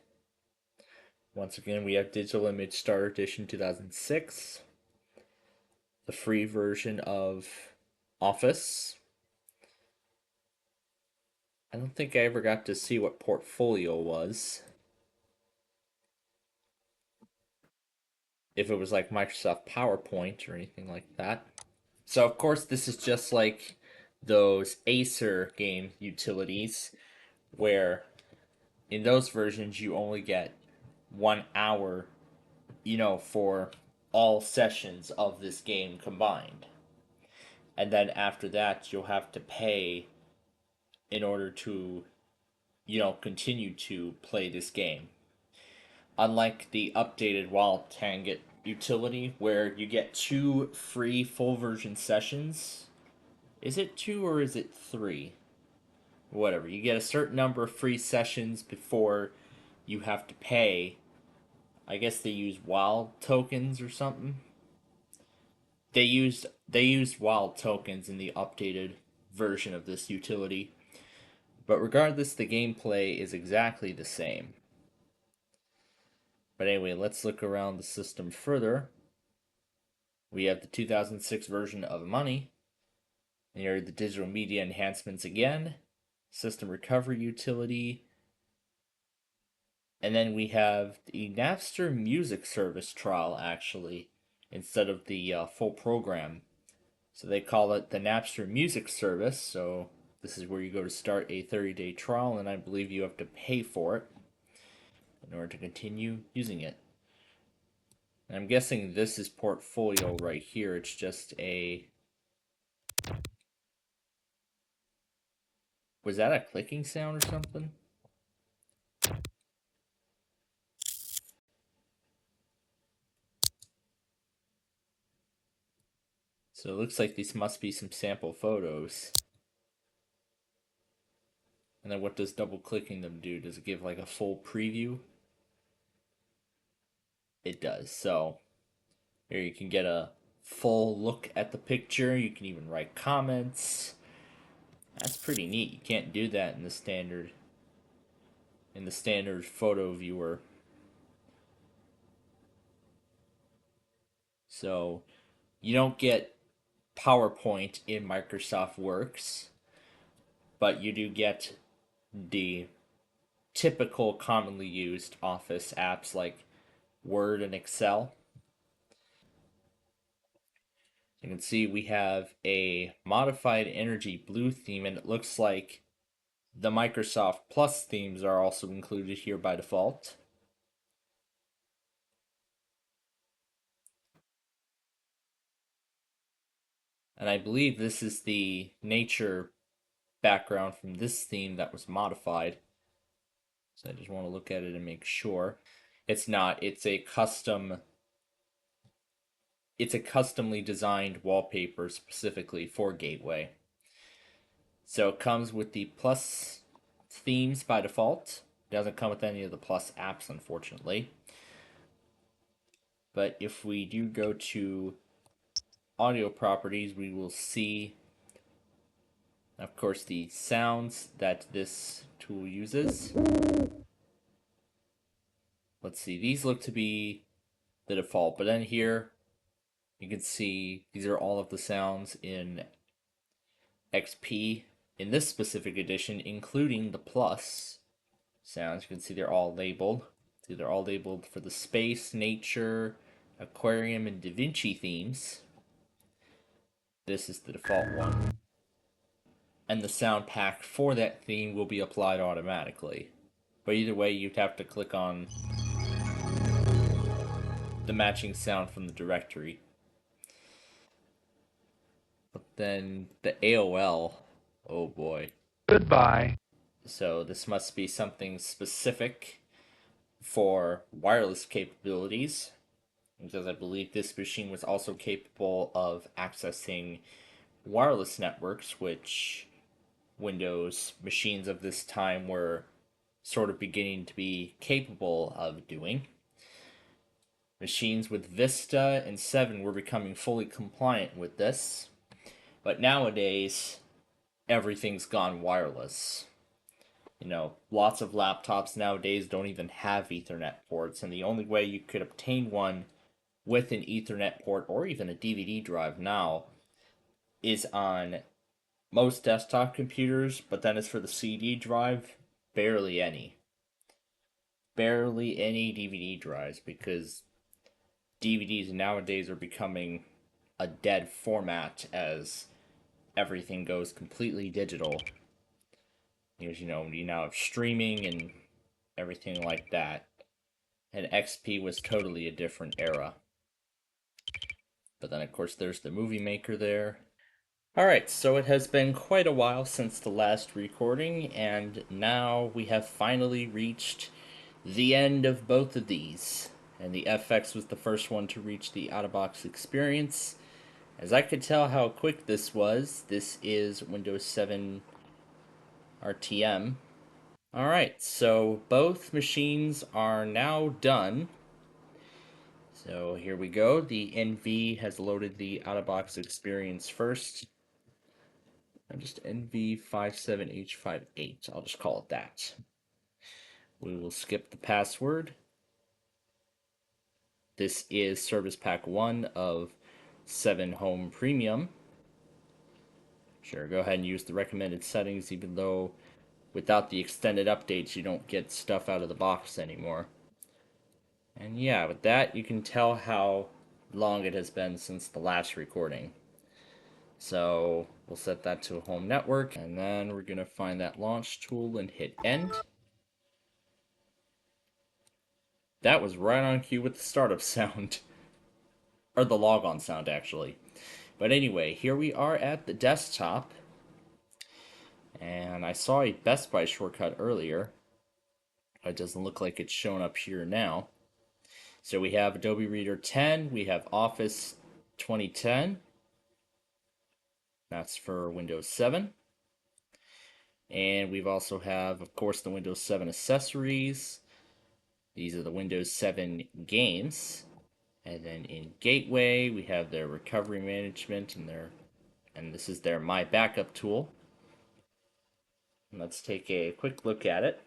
Once again, we have Digital Image Starter Edition 2006. The free version of Office. I don't think I ever got to see what Portfolio was. If it was like Microsoft PowerPoint or anything like that. So of course this is just like those Acer game utilities where in those versions you only get 1 hour, for all sessions of this game combined. And then after that you'll have to pay in order to, continue to play this game. Unlike the updated Wild Tanget utility, where you get 2 free full version sessions. Is it 2 or is it 3? Whatever. You get a certain number of free sessions before you have to pay. I guess they use wild tokens or something. They used wild tokens in the updated version of this utility. But regardless, the gameplay is exactly the same. But anyway, let's look around the system further. We have the 2006 version of Money. And here are the digital media enhancements again. System recovery utility. And then we have the Napster Music Service trial, actually, instead of the full program. So they call it the Napster Music Service. So this is where you go to start a 30-day trial, and I believe you have to pay for it in order to continue using it. And I'm guessing this is Portfolio right here. It's just a... Was that a clicking sound or something? So it looks like these must be some sample photos. And then what does double clicking them do? Does it give like a full preview? It does. So here you can get a full look at the picture. You can even write comments. That's pretty neat. You can't do that in the standard photo viewer. So you don't get PowerPoint in Microsoft Works, but you do get the typical commonly used Office apps like Word and Excel. You can see we have a modified energy blue theme, and it looks like the Microsoft Plus themes are also included here by default. And I believe this is the nature background from this theme that was modified. So I just want to look at it and make sure. It's not. It's a customly designed wallpaper specifically for Gateway. So it comes with the Plus themes by default. It doesn't come with any of the Plus apps, unfortunately. But if we do go to audio properties, we will see, of course, the sounds that this tool uses. Let's see, these look to be the default, but then here you can see these are all of the sounds in XP in this specific edition, including the Plus sounds. You can see they're all labeled. See, they're all labeled for the space, nature, aquarium, and Da Vinci themes. this is the default one. And the sound pack for that theme will be applied automatically. But either way, you'd have to click on the matching sound from the directory. But then the AOL, oh boy. Goodbye. So this must be something specific for wireless capabilities, because I believe this machine was also capable of accessing wireless networks, which Windows machines of this time were sort of beginning to be capable of doing. Machines with Vista and 7 were becoming fully compliant with this, but nowadays everything's gone wireless. You know, lots of laptops nowadays don't even have Ethernet ports, and the only way you could obtain one with an Ethernet port or even a DVD drive now is on most desktop computers, but then as for the CD drive, barely any. Barely any DVD drives, because DVDs nowadays are becoming a dead format as everything goes completely digital. Because, you know, you now have streaming and everything like that. And XP was totally a different era. But then, of course, there's the Movie Maker there. Alright, so it has been quite a while since the last recording, and now we have finally reached the end of both of these. And the FX was the first one to reach the out-of-box experience. As I could tell how quick this was, this is Windows 7 RTM. Alright, so both machines are now done. So here we go. The NV has loaded the out-of-box experience first. And just NV57H58. I'll just call it that. We will skip the password. This is Service Pack 1 of 7 Home Premium. Sure, go ahead and use the recommended settings, even though without the extended updates you don't get stuff out of the box anymore. And yeah, with that you can tell how long it has been since the last recording. So we'll set that to a home network, and then we're going to find that launch tool and hit end. That was right on cue with the startup sound. Or the logon sound, actually. But anyway, here we are at the desktop. And I saw a Best Buy shortcut earlier. It doesn't look like it's shown up here now. So we have Adobe Reader 10. We have Office 2010. That's for Windows 7. And we've also have, of course, the Windows 7 accessories. These are the Windows 7 games. And then in Gateway, we have their recovery management and this is their My Backup tool. And let's take a quick look at it.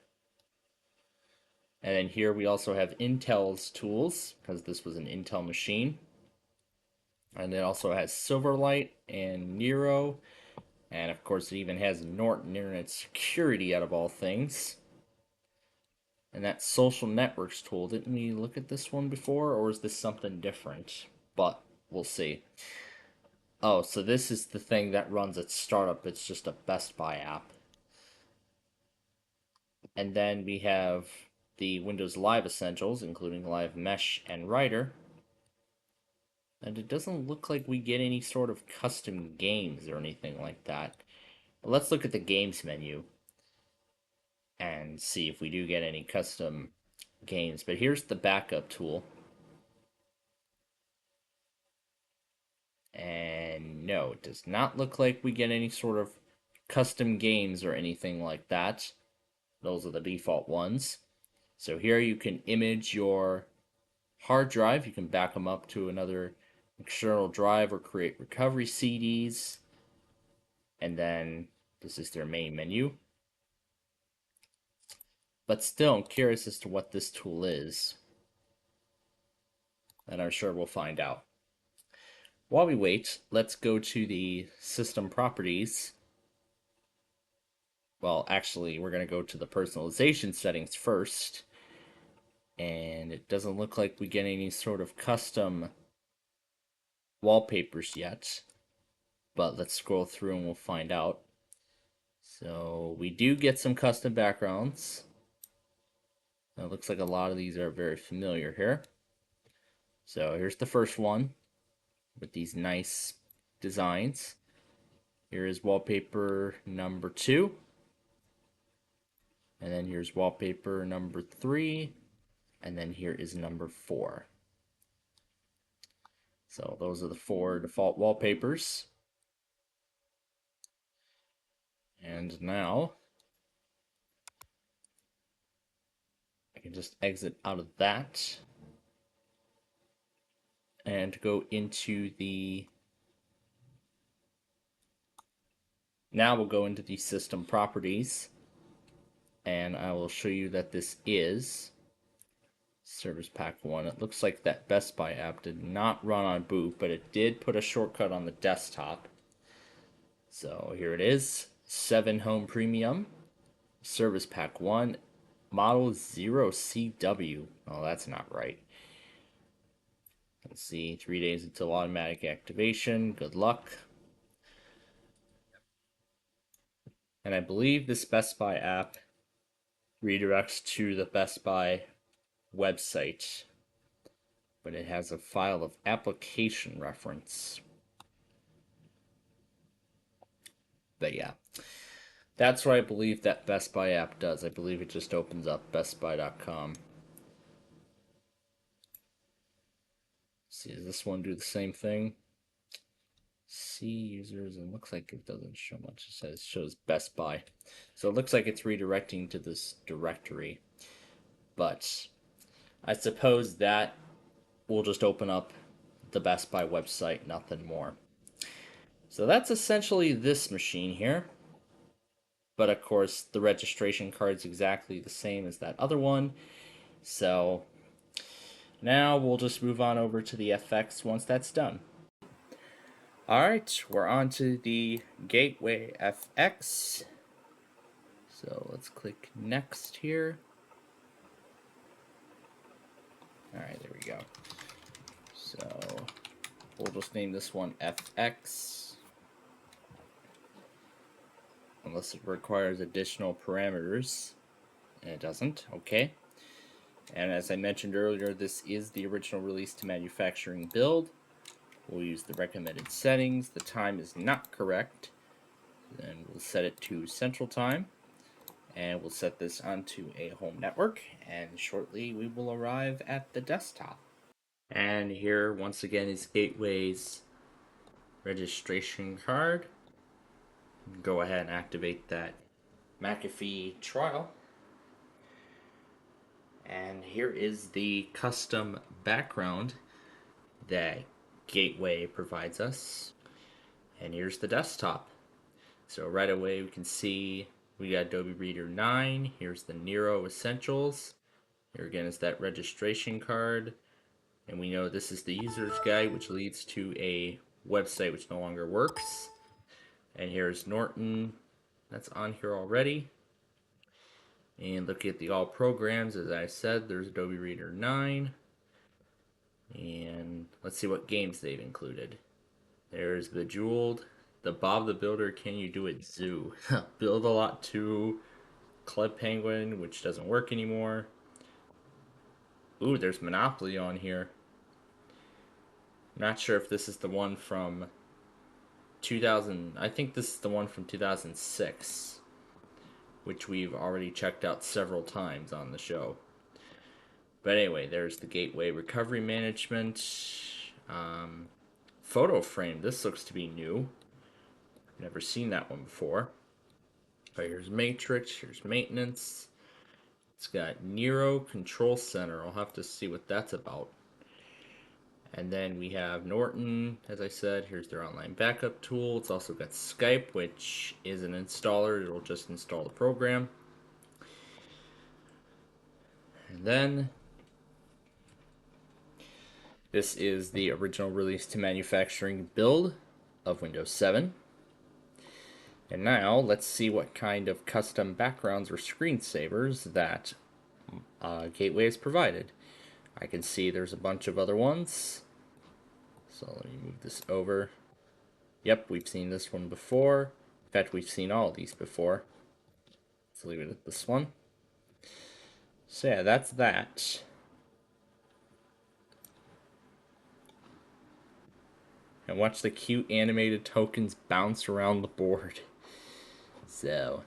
And then here we also have Intel's tools, because this was an Intel machine. And it also has Silverlight and Nero. And of course it even has Norton Internet Security, out of all things. And that Social Networks tool, didn't we look at this one before, or is this something different? But we'll see. Oh, so this is the thing that runs at startup. It's just a Best Buy app. And then we have the Windows Live Essentials, including Live Mesh and Writer. And it doesn't look like we get any sort of custom games or anything like that. But let's look at the games menu and see if we do get any custom games. But here's the backup tool. And no, it does not look like we get any sort of custom games or anything like that. Those are the default ones. So here you can image your hard drive. You can back them up to another external drive or create recovery CDs. And then this is their main menu. But still, I'm curious as to what this tool is. And I'm sure we'll find out. While we wait, let's go to the system properties. Well, actually, we're going to go to the personalization settings first. And it doesn't look like we get any sort of custom wallpapers yet. but let's scroll through and we'll find out. So we do get some custom backgrounds. It looks like a lot of these are very familiar here. So here's the first one with these nice designs. Here is wallpaper number 2. And then here's wallpaper number 3. And then here is number 4. So those are the 4 default wallpapers. And now I can just exit out of that and go into the... Now we'll go into the system properties, and I will show you that this is Service Pack 1. It looks like that Best Buy app did not run on boot, but it did put a shortcut on the desktop. So here it is, 7 Home Premium, Service Pack 1, Model 0CW. Oh, that's not right. Let's see, 3 days until automatic activation. Good luck. And I believe this Best Buy app redirects to the Best Buy website, but it has a file of application reference. But yeah, that's what I believe that Best Buy app does. I believe it just opens up bestbuy.com. See, does this one do the same thing? See users, and looks like it doesn't show much. It shows Best Buy. So it looks like it's redirecting to this directory. But I suppose that will just open up the Best Buy website, nothing more. So that's essentially this machine here. But of course, the registration card's exactly the same as that other one. So now we'll just move on over to the FX once that's done. Alright, we're on to the Gateway FX. So let's click next here. Alright, there we go. So we'll just name this one FX. Unless it requires additional parameters. And it doesn't, okay. And as I mentioned earlier, this is the original release to manufacturing build. We'll use the recommended settings. The time is not correct. Then we'll set it to Central Time. And we'll set this onto a home network. And shortly we will arrive at the desktop. And here, once again, is Gateway's registration card. Go ahead and activate that McAfee trial. And here is the custom background that Gateway provides us. And here's the desktop. So right away we can see we got Adobe Reader 9. Here's the Nero Essentials. Here again is that registration card. And we know this is the user's guide, which leads to a website which no longer works. And here's Norton. That's on here already. And look at the all programs. As I said, there's Adobe Reader 9. And let's see what games they've included. There's Bejeweled, the Bob the Builder Can You Do It Zoo, Build-A-Lot 2, Club Penguin, which doesn't work anymore. Ooh, there's Monopoly on here. I'm not sure if this is the one from 2000. I think this is the one from 2006, which we've already checked out several times on the show. But anyway, there's the Gateway Recovery Management. Photo Frame. This looks to be new. Never seen that one before. But here's Matrix. Here's Maintenance. It's got Nero Control Center. I'll have to see what that's about. And then we have Norton. As I said, here's their online backup tool. It's also got Skype, which is an installer. It'll just install the program. And then this is the original release to manufacturing build of Windows 7. And now let's see what kind of custom backgrounds or screensavers that Gateway has provided. I can see there's a bunch of other ones. So let me move this over. Yep, we've seen this one before. In fact, we've seen all of these before. Let's leave it at this one. So yeah, that's that. And watch the cute animated tokens bounce around the board. So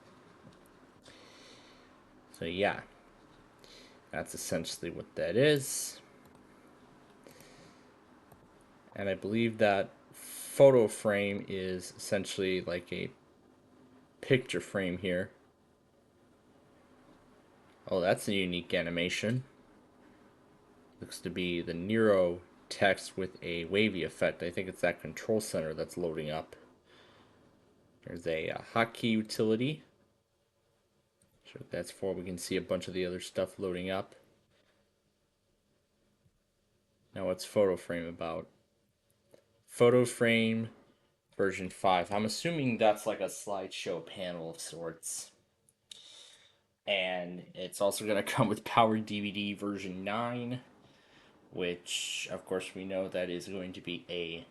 yeah, that's essentially what that is. And I believe that photo frame is essentially like a picture frame here. Oh, that's a unique animation. Looks to be the Nero text with a wavy effect. I think it's that control center that's loading up. There's a hotkey utility. Sure what that's for. We can see a bunch of the other stuff loading up. Now what's photo frame about? Photo frame version 5. I'm assuming that's like a slideshow panel of sorts. And it's also going to come with Power DVD version 9, which of course we know that is going to be a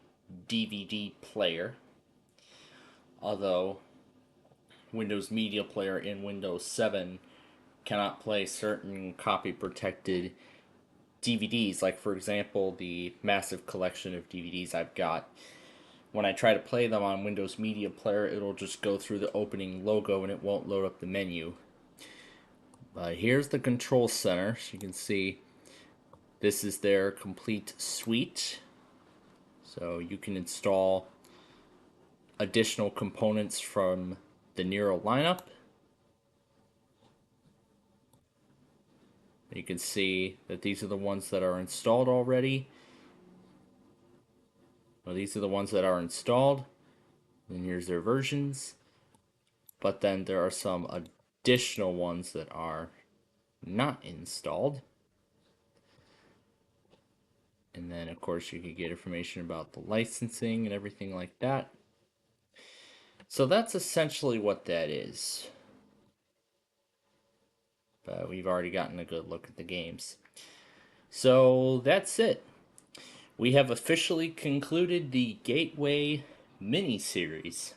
DVD player. Although Windows Media Player in Windows 7 cannot play certain copy protected DVDs, like for example the massive collection of DVDs I've got. When I try to play them on Windows Media Player, it'll just go through the opening logo and it won't load up the menu. Here's the control center. So you can see this is their complete suite. So you can install additional components from the Nero lineup. You can see that these are the ones that are installed already. Well, these are the ones that are installed. And here's their versions. But then there are some additional ones that are not installed. And then, of course, you can get information about the licensing and everything like that. So that's essentially what that is. But we've already gotten a good look at the games. So that's it. We have officially concluded the Gateway mini-series.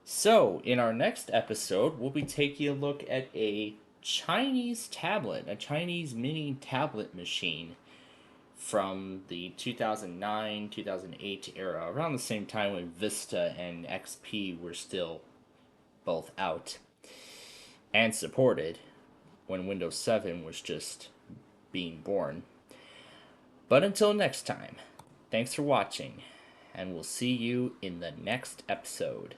So, in our next episode, we'll be taking a look at a Chinese tablet, a Chinese mini tablet machine from the 2009-2008 era, around the same time when Vista and XP were still both out and supported, when Windows 7 was just being born. But until next time, thanks for watching, and we'll see you in the next episode.